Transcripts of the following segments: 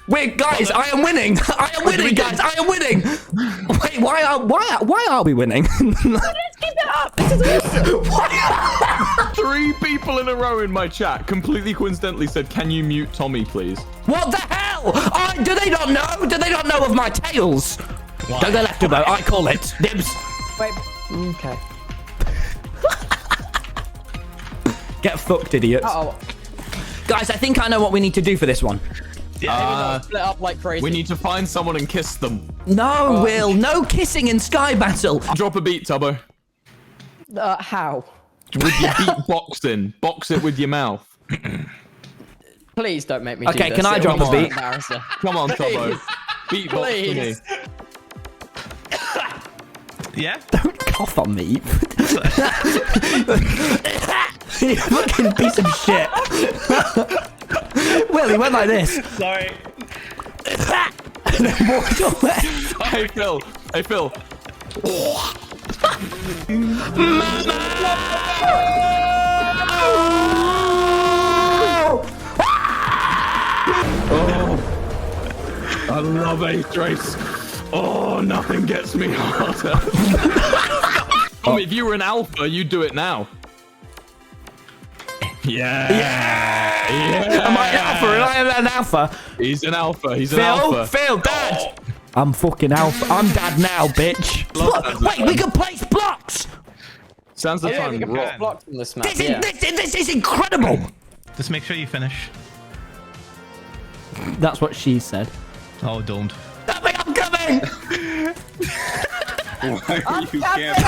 Wait, guys, I am winning. I am winning, guys. I am winning. Wait, why are we winning? Let's keep it up. This is awesome. 3 people in a row in my chat completely coincidentally said, "Can you mute Tommy, please?" What the hell? Oh, do they not know? Do they not know of my tales? Why? Go the left to vote. I call it. Dibs. Wait. Okay. Get fucked, idiots. Uh-oh. Guys, I think I know what we need to do for this one. Split up like crazy. We need to find someone and kiss them. No, Will. No kissing in Sky Battle. Drop a beat, Tubbo. How? With your beatboxing. Box it with your mouth. Please don't make me do Okay, this. can I drop a beat? Embarrassing. Come on, Tubbo. Beatbox to me. Yeah? Don't cough on me. You fucking piece of shit. Will, he went like this. Sorry. And then walked away. Hey, Phil. Hey, Phil. Oh, I love Ace Race. Oh, nothing gets me harder. If you were an alpha, you'd do it now. Yeah. Am I an alpha? Am I an alpha? He's an alpha. He's an alpha. Phil, Dad. I'm fucking alpha. I'm Dad now, bitch. Wait, we can place blocks. Sounds the Yeah, time. we can press blocks on this map. This is incredible. Just make sure you finish. That's what she said. Oh, don't. Tell me I'm coming. Why are you camping?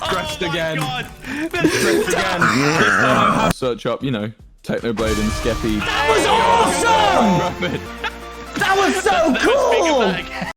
Stressed again. God. Stressed again. Search up, Technoblade and Skeppy. That was awesome. Rapid. That was so cool.